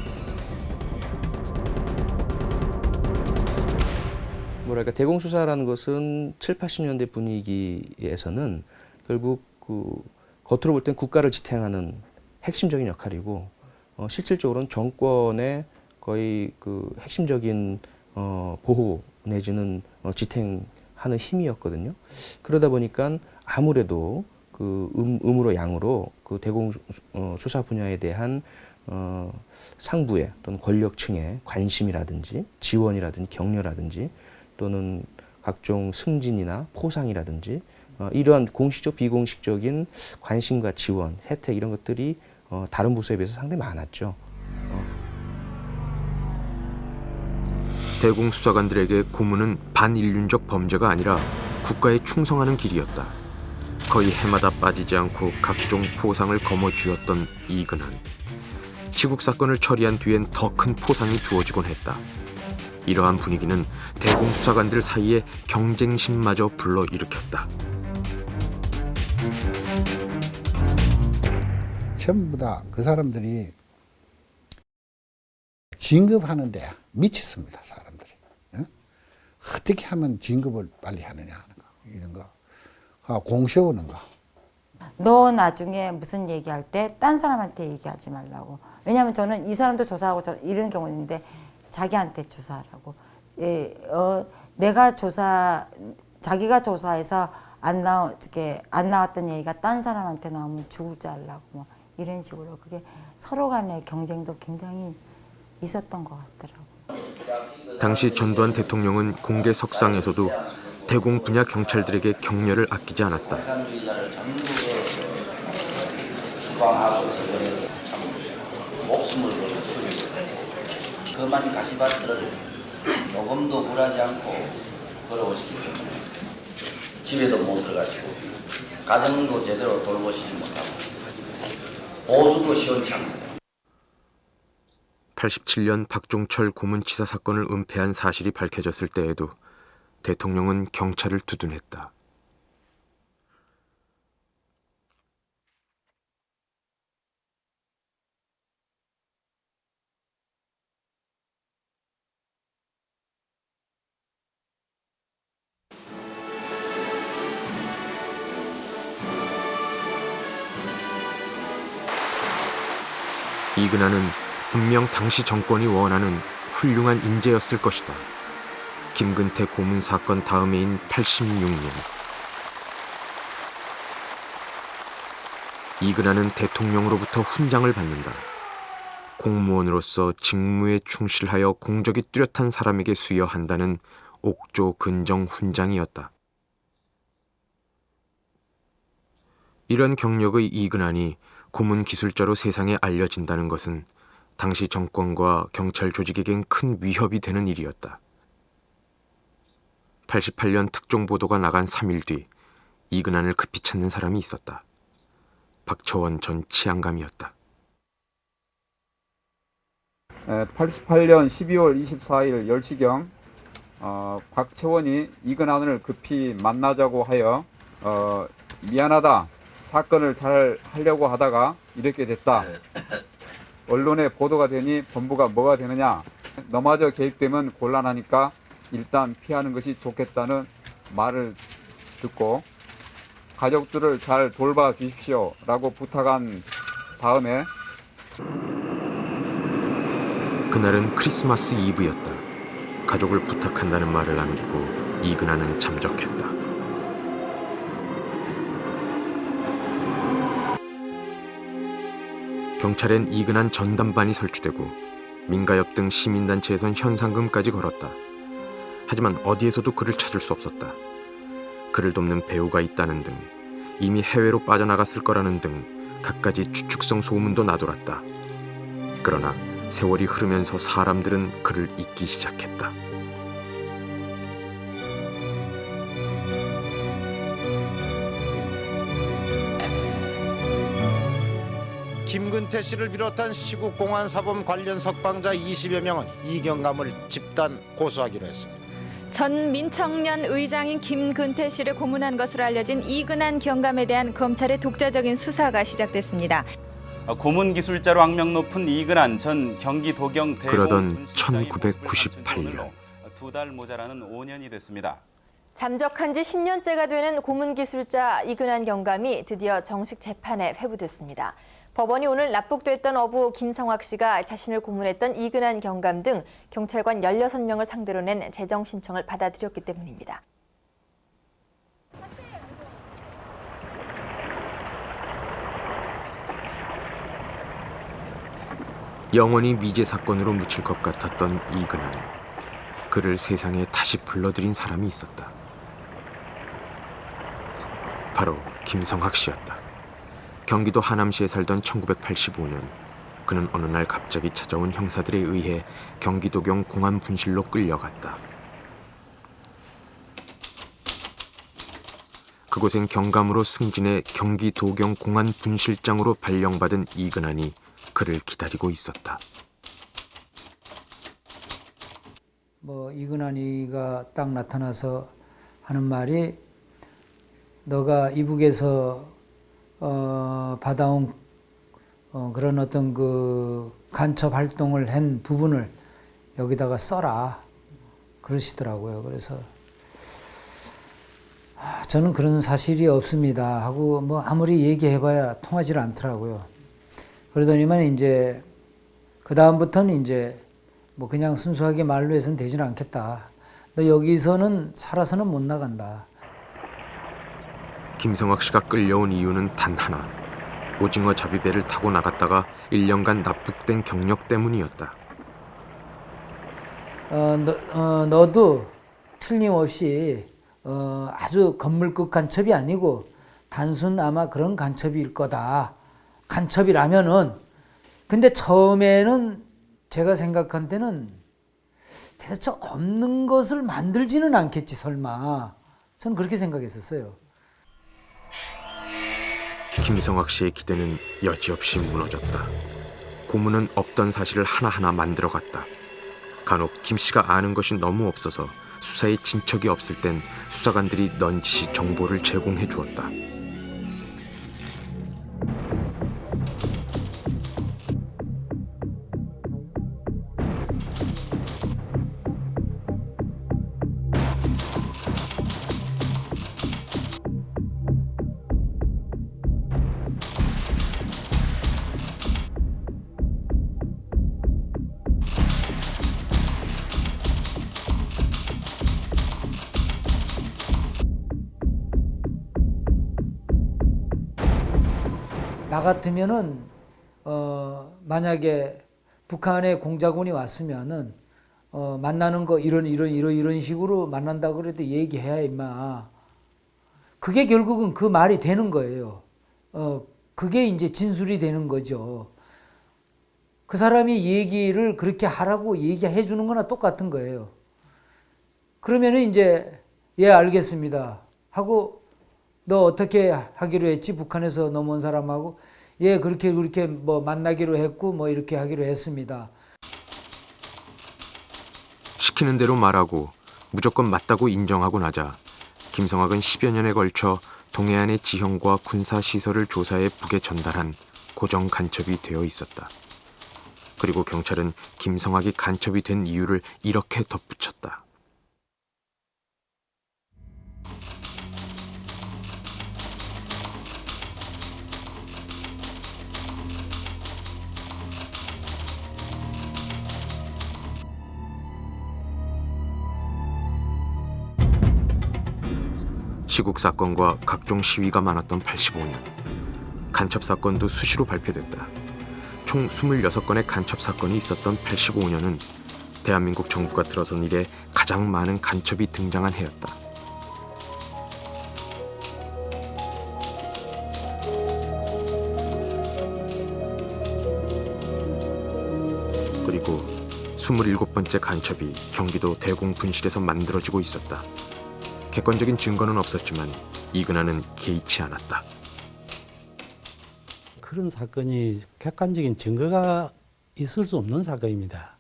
뭐랄까 대공수사라는 것은 7, 80년대 분위기에서는 결국 그 겉으로 볼 땐 국가를 지탱하는 핵심적인 역할이고 실질적으로는 정권의 거의 그 핵심적인 보호 내지는 지탱하는 힘이었거든요. 그러다 보니까 아무래도 그 음으로 양으로 그 대공 수사 분야에 대한 상부의 또는 권력층의 관심이라든지 지원이라든지 격려라든지 또는 각종 승진이나 포상이라든지 이러한 공식적 비공식적인 관심과 지원, 혜택 이런 것들이 다른 부서에 비해서 상당히 많았죠. 대공 수사관들에게 고문은 반인륜적 범죄가 아니라 국가에 충성하는 길이었다. 거의 해마다 빠지지 않고 각종 포상을 거머쥐었던 이근한. 시국 사건을 처리한 뒤엔 더 큰 포상이 주어지곤 했다. 이러한 분위기는 대공 수사관들 사이에 경쟁심마저 불러일으켰다. 전부 다 그 사람들이 진급하는데 미쳤습니다. 사람들이. 어떻게 하면 진급을 빨리 하느냐 하는 거, 이런 거, 공 세우는 거. 너 나중에 무슨 얘기할 때 딴 사람한테 얘기하지 말라고. 왜냐하면 저는 이 사람도 조사하고 이런 경우 있는데 자기한테 조사하라고. 자기가 조사해서 안 나왔던 얘기가 딴 사람한테 나오면 죽을 줄 알라고 뭐 이런 식으로. 그게 서로 간의 경쟁도 굉장히 있었던 것 같더라고요. 당시 전두환 대통령은 공개 석상에서도 대공 분야 경찰들에게 격려를 아끼지 않았다. 목숨을 걸고 죽이고 그만 가시밭을 조금도 굴하지 않고 걸어오시기 때문에 집에도 못 들어가시고 가정도 제대로 돌보시지 못하고 보수도 시원치 않고. 87년 박종철 고문치사 사건을 은폐한 사실이 밝혀졌을 때에도 대통령은 경찰을 두둔했다. 이근한은 분명 당시 정권이 원하는 훌륭한 인재였을 것이다. 김근태 고문 사건 다음해인 86년. 이근한은 대통령으로부터 훈장을 받는다. 공무원으로서 직무에 충실하여 공적이 뚜렷한 사람에게 수여한다는 옥조 근정 훈장이었다. 이런 경력의 이근한이 고문 기술자로 세상에 알려진다는 것은 당시 정권과 경찰 조직에겐 큰 위협이 되는 일이었다. 88년 특종보도가 나간 3일 뒤 이근한을 급히 찾는 사람이 있었다. 박처원 전 치안감이었다. 88년 12월 24일 10시경 박처원이 이근한을 급히 만나자고 하여 미안하다. 사건을 잘 하려고 하다가 이렇게 됐다. 언론에 보도가 되니 본부가 뭐가 되느냐. 너마저 개입되면 곤란하니까 일단 피하는 것이 좋겠다는 말을 듣고 가족들을 잘 돌봐 주십시오 라고 부탁한 다음에 그날은 크리스마스 이브였다. 가족을 부탁한다는 말을 남기고 이근한은 잠적했다. 경찰엔 이근한 전담반이 설치되고 민가협 등 시민단체에선 현상금까지 걸었다. 하지만 어디에서도 그를 찾을 수 없었다. 그를 돕는 배우가 있다는 등, 이미 해외로 빠져나갔을 거라는 등 갖가지 추측성 소문도 나돌았다. 그러나 세월이 흐르면서 사람들은 그를 잊기 시작했다. 김근태 씨를 비롯한 시국 공안 사범 관련 석방자 20여 명은 이경감을 집단 고소하기로 했습니다. 전 민청년 의장인 김근태 씨를 고문한 것으로 알려진 이근한 경감에 대한 검찰의 독자적인 수사가 시작됐습니다. 고문 기술자로 악명 높은 이근한 전 경기도경 그러던 1998년 2달 모자라는 5년이 됐습니다. 잠적한 지 10년째가 되는 고문 기술자 이근한 경감이 드디어 정식 재판에 회부됐습니다. 법원이 오늘 납북됐던 어부 김성학 씨가 자신을 고문했던 이근한 경감 등 경찰관 16명을 상대로 낸 재정 신청을 받아들였기 때문입니다. 영원히 미제 사건으로 묻힐 것 같았던 이근한. 그를 세상에 다시 불러들인 사람이 있었다. 바로 김성학 씨였다. 경기도 하남시에 살던 1985년 그는 어느 날 갑자기 찾아온 형사들에 의해 경기도경 공안분실로 끌려갔다. 그곳엔 경감으로 승진해 경기 도경 공안 분실장으로 발령받은 이근한이 그를 기다리고 있었다. 뭐 이근한이가 딱 나타나서 하는 말이 너가 이북에서 받아온 그런 어떤 그 간첩 활동을 한 부분을 여기다가 써라 그러시더라고요. 그래서 저는 그런 사실이 없습니다 하고 뭐 아무리 얘기해봐야 통하지를 않더라고요. 그러더니만 이제 그 다음부터는 이제 뭐 그냥 순수하게 말로 해서는 되지는 않겠다. 너 여기서는 살아서는 못 나간다. 김성학 씨가 끌려온 이유는 단 하나. 오징어 잡이배를 타고 나갔다가 1년간 납북된 경력 때문이었다. 너도 틀림없이 아주 건물급 간첩이 아니고 단순 아마 그런 간첩일 거다. 간첩이라면은. 근데 처음에는 제가 생각한 때는 대체 없는 것을 만들지는 않겠지 설마. 저는 그렇게 생각했었어요. 김성학 씨의 기대는 여지없이 무너졌다. 고문은 없던 사실을 하나하나 만들어갔다. 간혹 김 씨가 아는 것이 너무 없어서 수사에 진척이 없을 땐 수사관들이 넌지시 정보를 제공해 주었다. 나 같으면은 만약에 북한에 공작원이 왔으면은 만나는 거 이런 식으로 만난다 그래도 얘기해야 임마. 그게 결국은 그 말이 되는 거예요. 그게 이제 진술이 되는 거죠. 그 사람이 얘기를 그렇게 하라고 얘기해 주는 거나 똑같은 거예요. 그러면은 이제 예 알겠습니다 하고 너 어떻게 하기로 했지? 북한에서 넘어온 사람하고 예 그렇게 뭐 만나기로 했고 뭐 이렇게 하기로 했습니다. 시키는 대로 말하고 무조건 맞다고 인정하고 나자 김성학은 10여 년에 걸쳐 동해안의 지형과 군사시설을 조사해 북에 전달한 고정 간첩이 되어 있었다. 그리고 경찰은 김성학이 간첩이 된 이유를 이렇게 덧붙였다. 시국 사건과 각종 시위가 많았던 85년. 간첩 사건도 수시로 발표됐다. 총 26건의 간첩 사건이 있었던 85년은 대한민국 정부가 들어선 이래 가장 많은 간첩이 등장한 해였다. 그리고 27번째 간첩이 경기도 대공 분실에서 만들어지고 있었다. 객관적인 증거는 없었지만 이근한은 개의치 않았다. 그런 사건이 객관적인 증거가 있을 수 없는 사건입니다.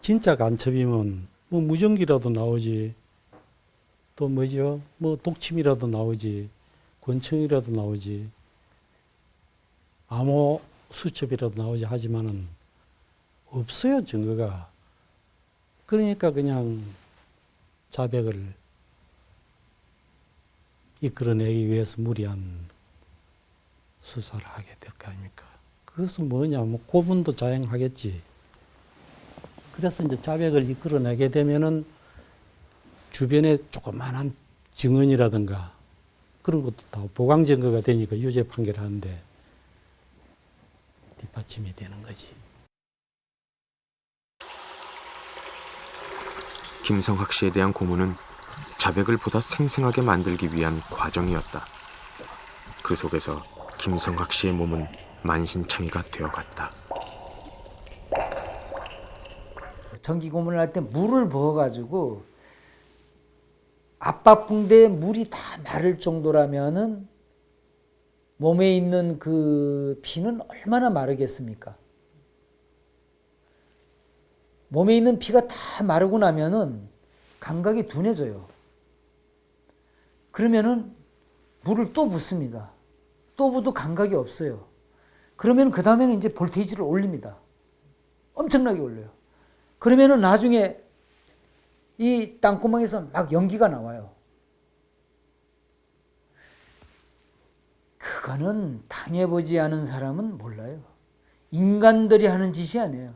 진짜 간첩이면 뭐 무전기라도 나오지, 또 뭐죠? 뭐 독침이라도 나오지, 권총이라도 나오지, 암호 수첩이라도 나오지 하지만은 없어요, 증거가. 그러니까 그냥 자백을 이끌어내기 위해서 무리한 수사를 하게 될 거 아닙니까? 그것은 뭐냐, 뭐 고문도 자행하겠지. 그래서 이제 자백을 이끌어내게 되면은 주변에 조그만한 증언이라든가 그런 것도 다 보강 증거가 되니까 유죄 판결하는데 뒷받침이 되는 거지. 김성학 씨에 대한 고문은 자백을 보다 생생하게 만들기 위한 과정이었다. 그 속에서 김성학 씨의 몸은 만신창이가 되어갔다. 전기 고문을 할 때 물을 부어가지고 압박붕대에 물이 다 마를 정도라면은 몸에 있는 그 피는 얼마나 마르겠습니까? 몸에 있는 피가 다 마르고 나면은 감각이 둔해져요. 그러면은 물을 또 붓습니다. 또 부도 감각이 없어요. 그러면 그 다음에는 이제 볼테이지를 올립니다. 엄청나게 올려요. 그러면은 나중에 이 땅구멍에서 막 연기가 나와요. 그거는 당해보지 않은 사람은 몰라요. 인간들이 하는 짓이 아니에요.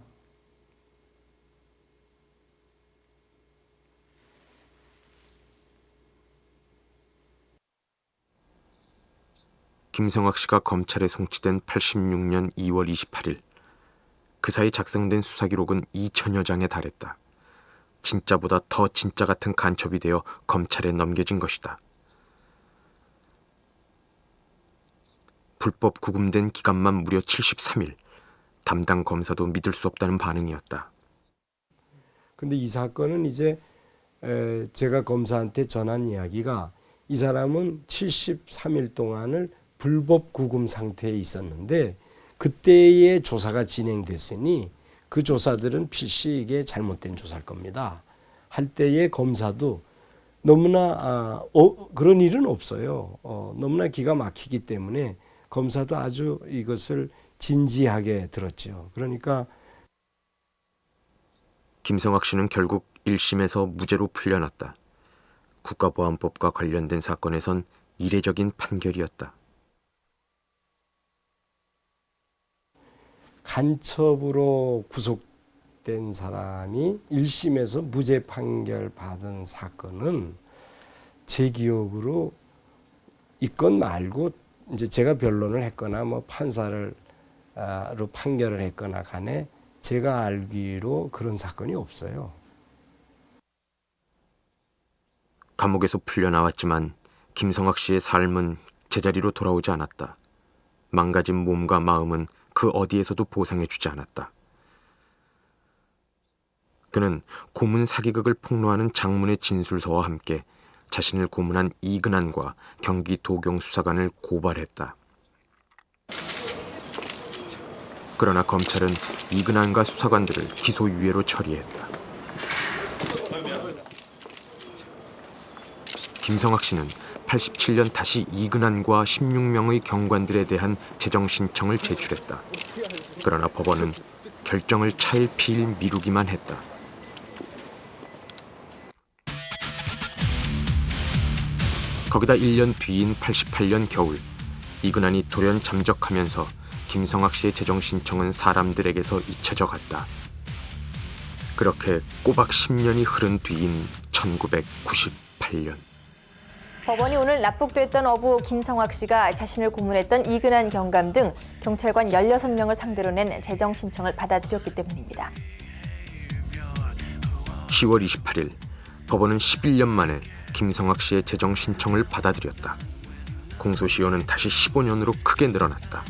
김성학 씨가 검찰에 송치된 86년 2월 28일 그 사이 작성된 수사 기록은 2천여 장에 달했다. 진짜보다 더 진짜 같은 간첩이 되어 검찰에 넘겨진 것이다. 불법 구금된 기간만 무려 73일. 담당 검사도 믿을 수 없다는 반응이었다. 근데 이 사건은 이제 제가 검사한테 전한 이야기가 이 사람은 73일 동안을 불법 구금 상태에 있었는데 그때의 조사가 진행됐으니 그 조사들은 필시 이게 잘못된 조사일 겁니다. 할 때의 검사도 너무나 그런 일은 없어요. 너무나 기가 막히기 때문에 검사도 아주 이것을 진지하게 들었죠. 그러니까 김성학 씨는 결국 1심에서 무죄로 풀려났다. 국가보안법과 관련된 사건에선 이례적인 판결이었다. 간첩으로 구속된 사람이 1심에서 무죄 판결 받은 사건은 제 기억으로 이건 말고 이제 제가 변론을 했거나 뭐 판사를 로 판결을 했거나 간에 제가 알기로 그런 사건이 없어요. 감옥에서 풀려나왔지만 김성학 씨의 삶은 제자리로 돌아오지 않았다. 망가진 몸과 마음은 그 어디에서도 보상해주지 않았다. 그는 고문 사기극을 폭로하는 장문의 진술서와 함께 자신을 고문한 이근한과 경기 도경 수사관을 고발했다. 그러나 검찰은 이근한과 수사관들을 기소유예로 처리했다. 김성학 씨는 87년 다시 이근한과 16명의 경관들에 대한 재정 신청을 제출했다. 그러나 법원은 결정을 차일피일 미루기만 했다. 거기다 1년 뒤인 88년 겨울, 이근한이 돌연 잠적하면서 김성학 씨의 재정 신청은 사람들에게서 잊혀져 갔다. 그렇게 꼬박 10년이 흐른 뒤인 1998년. 법원이 오늘 납북됐던 어부 김성학 씨가 자신을 고문했던 이근한 경감 등 경찰관 16명을 상대로 낸 재정 신청을 받아들였기 때문입니다. 10월 28일, 법원은 11년 만에 김성학 씨의 재정 신청을 받아들였다. 공소시효는 다시 15년으로 크게 늘어났다.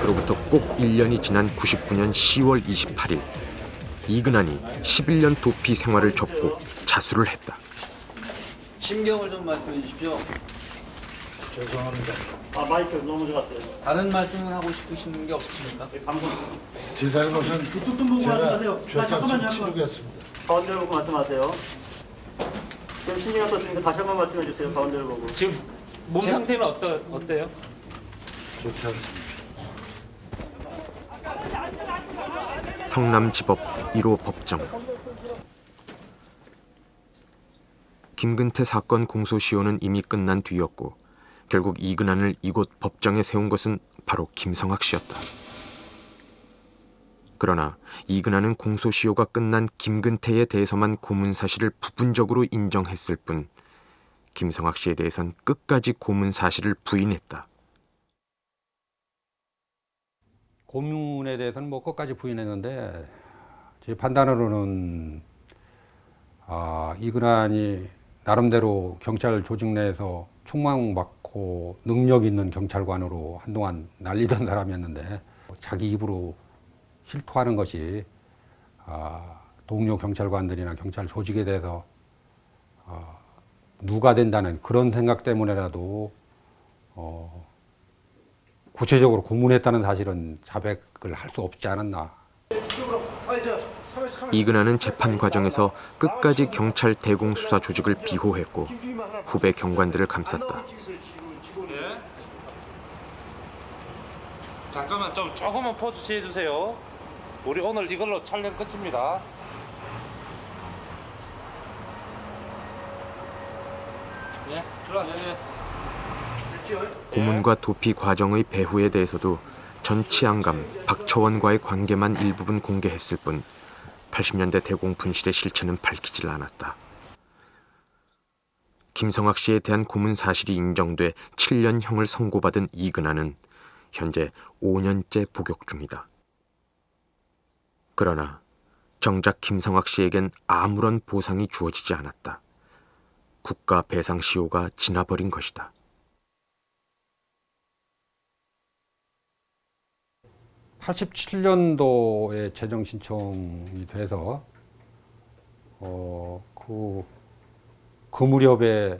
그로부터 꼭 1년이 지난 99년 10월 28일, 이근한이 11년 도피 생활을 접고 자수를 했다. 심경을 좀 말씀해 주십시오. 죄송합니다. 마이크 넘어져갔어요. 다른 말씀을 하고 싶으신 게 없으십니까? 방송. 제 잘못은 그쪽 좀 보고 말씀하세요. 죄값을 치르겠습니다. 가운데를 보고 말씀하세요. 지금 신경 썼으니까 다시 한번 말씀해 주세요. 가운데를 보고. 지금 몸 상태는 어때요? 좋게 하겠습니다. 성남지법 1호 법정. 김근태 사건 공소시효는 이미 끝난 뒤였고 결국 이근한을 이곳 법정에 세운 것은 바로 김성학 씨였다. 그러나 이근한은 공소시효가 끝난 김근태에 대해서만 고문 사실을 부분적으로 인정했을 뿐 김성학 씨에 대해선 끝까지 고문 사실을 부인했다. 고문에 대해서는 뭐 끝까지 부인했는데 제 판단으로는 이근한이 나름대로 경찰 조직 내에서 총망받고 능력 있는 경찰관으로 한동안 날리던 사람이었는데 자기 입으로 실토하는 것이 동료 경찰관들이나 경찰 조직에 대해서 누가 된다는 그런 생각 때문에라도 구체적으로 고문했다는 사실은 자백을 할 수 없지 않았나. 이근하는 재판 과정에서 끝까지 경찰 대공수사 조직을 비호했고 후배 경관들을 감쌌다. 잠깐만 좀 조금만 포즈 취해주세요. 우리 오늘 이걸로 촬영 끝입니다. 예, 들어가세요. 고문과 도피 과정의 배후에 대해서도 전 치안감 박처원과의 관계만 일부분 공개했을 뿐 80년대 대공 분실의 실체는 밝히질 않았다. 김성학 씨에 대한 고문 사실이 인정돼 7년형을 선고받은 이근하는 현재 5년째 복역 중이다. 그러나 정작 김성학 씨에겐 아무런 보상이 주어지지 않았다. 국가 배상 시효가 지나버린 것이다. (87년도에) 재정 신청이 돼서 그 무렵에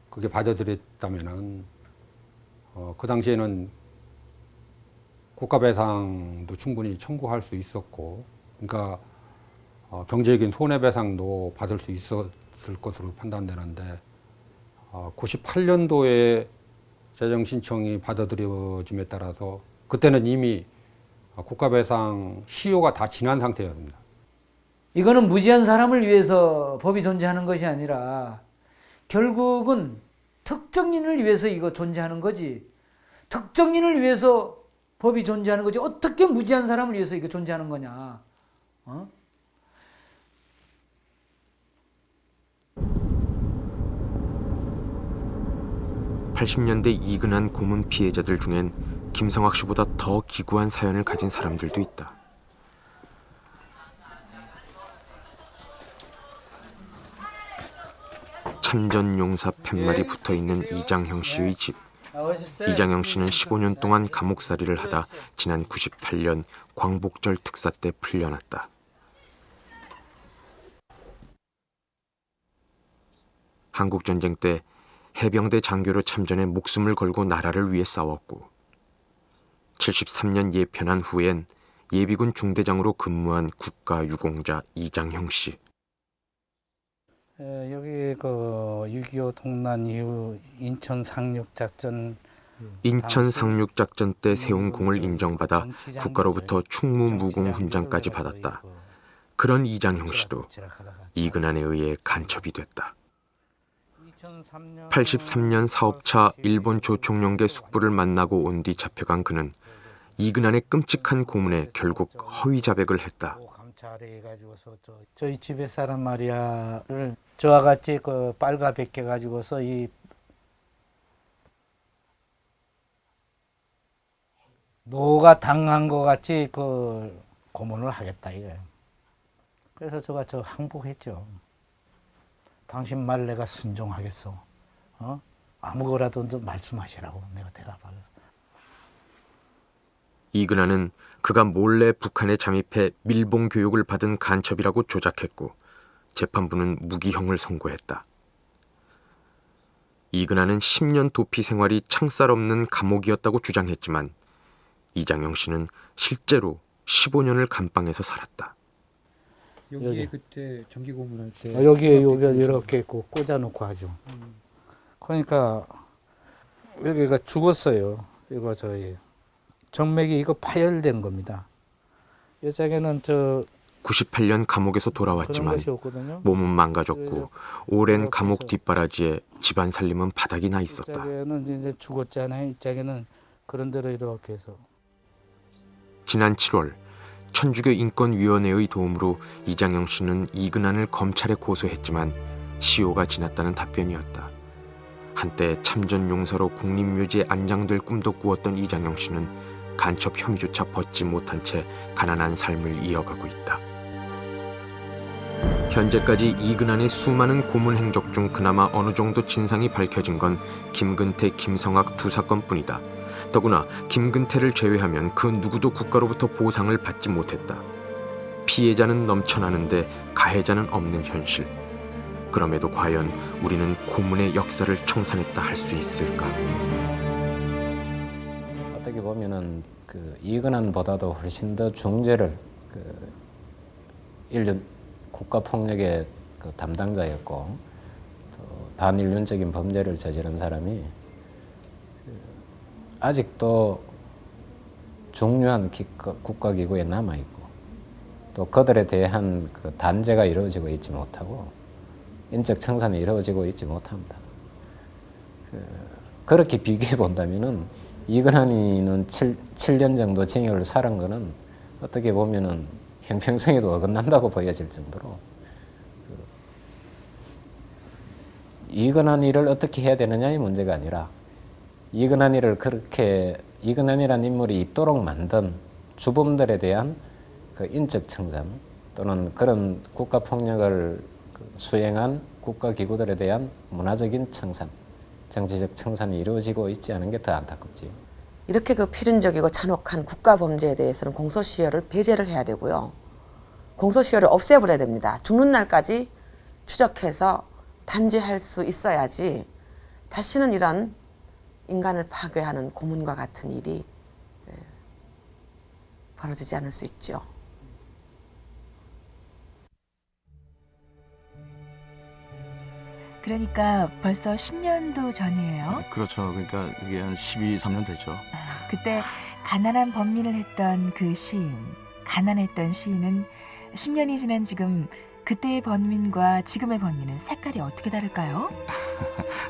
그게 받아들였다면은 그 당시에는 국가 배상도 충분히 청구할 수 있었고, 그러니까 경제적인 손해배상도 받을 수 있었을 것으로 판단되는데 98년도에 재정 신청이 받아들여짐에 따라서 그때는 이미 국가 배상 시효가 다 지난 상태였습니다. 이거는 무지한 사람을 위해서 법이 존재하는 것이 아니라 결국은 특정인을 위해서 이거 존재하는 거지. 특정인을 위해서 법이 존재하는 거지. 어떻게 무지한 사람을 위해서 이거 존재하는 거냐. 80년대 이근한 고문 피해자들 중엔 김성학 씨보다 더 기구한 사연을 가진 사람들도 있다. 참전용사 팻말이 붙어있는 이장형 씨의 집. 이장형 씨는 15년 동안 감옥살이를 하다 지난 98년 광복절 특사 때 풀려났다. 한국전쟁 때 해병대 장교로 참전해 목숨을 걸고 나라를 위해 싸웠고 73년 예편한 후엔 예비군 중대장으로 근무한 국가유공자 이장형 씨. 여기 그 6.25 동란 이후 인천 상륙작전 때 세운 공을 인정받아 국가로부터 충무무공 훈장까지 받았다. 그런 이장형 씨도 이근한에 의해 간첩이 됐다. 83년 사업차 일본 조총련계 숙부를 만나고 온 뒤 잡혀간 그는 이근한의 끔찍한 고문에 결국 허위 자백을 했다. 저희 집에 사람 말이야를 저와 같이 그 빨가벗겨 가지고서 이 노가 당한 것 같이 그 고문을 하겠다 이거예요. 그래서 제가 저 항복했죠. 당신 말 내가 순종하겠어. 아무거라도 말씀하시라고 내가 대답하려. 이근한은 그가 몰래 북한에 잠입해 밀봉 교육을 받은 간첩이라고 조작했고 재판부는 무기형을 선고했다. 이근한은 10년 도피 생활이 창살 없는 감옥이었다고 주장했지만 이장형 씨는 실제로 15년을 감방에서 살았다. 여기에 그때 전기 고문할 때 여기에 이렇게 꽂아놓고 하죠. 그러니까 여기가 죽었어요. 이거 저희 정맥이 이거 파열된 겁니다. 여자에는 98년 감옥에서 돌아왔지만 몸은 망가졌고 오랜 감옥 뒷바라지에 집안 살림은 바닥이 나 있었다. 이쪽에는 이제 죽었잖아요. 이쪽에는 그런 대로 이렇게 해서. 지난 7월 천주교 인권위원회의 도움으로 이장형 씨는 이근한을 검찰에 고소했지만 시효가 지났다는 답변이었다. 한때 참전용사로 국립묘지에 안장될 꿈도 꾸었던 이장형 씨는 간첩 혐의조차 벗지 못한 채 가난한 삶을 이어가고 있다. 현재까지 이근한의 수많은 고문 행적 중 그나마 어느 정도 진상이 밝혀진 건 김근태, 김성학 두 사건뿐이다. 더구나 김근태를 제외하면 그 누구도 국가로부터 보상을 받지 못했다. 피해자는 넘쳐나는데 가해자는 없는 현실. 그럼에도 과연 우리는 고문의 역사를 청산했다 할 수 있을까? 어떻게 보면은 그 이근환보다도 훨씬 더 중죄를 인륜 국가 폭력의 그 담당자였고 또 반인륜적인 범죄를 저지른 사람이 아직도 중요한 국가기구에 남아 있고 또 그들에 대한 그 단죄가 이루어지고 있지 못하고 인적 청산이 이루어지고 있지 못합니다. 그렇게 비교해 본다면은 이근환이는 7년 정도 징역을 살은 거는 어떻게 보면은 형평성에도 어긋난다고 보여질 정도로 이근환이를 어떻게 해야 되느냐의 문제가 아니라 이근환이라는 인물이 있도록 만든 주범들에 대한 그 인적 청산 또는 그런 국가 폭력을 수행한 국가기구들에 대한 문화적인 청산, 정치적 청산이 이루어지고 있지 않은 게 더 안타깝지. 이렇게 그 필연적이고 잔혹한 국가범죄에 대해서는 공소시효를 배제를 해야 되고요. 공소시효를 없애버려야 됩니다. 죽는 날까지 추적해서 단죄할 수 있어야지 다시는 이런 인간을 파괴하는 고문과 같은 일이 벌어지지 않을 수 있죠. 그러니까 벌써 10년도 전이에요. 그렇죠. 그러니까 이게 한 12, 13년 됐죠. 그때 가난한 범민을 했던 그 시인, 가난했던 시인은 10년이 지난 지금 그때의 범민과 지금의 범민은 색깔이 어떻게 다를까요?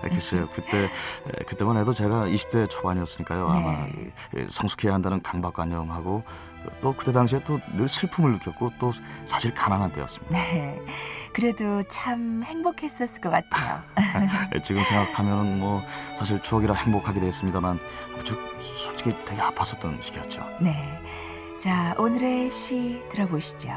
글쎄요. 그때만 해도 제가 20대 초반이었으니까요. 네. 아마 성숙해야 한다는 강박관념하고 또 그때 당시에 또 늘 슬픔을 느꼈고 또 사실 가난한 때였습니다. 네. 그래도 참 행복했었을 것 같아요. 지금 생각하면 뭐 사실 추억이라 행복하게 됐습니다만 솔직히 되게 아팠었던 시기였죠. 네. 자, 오늘의 시 들어보시죠.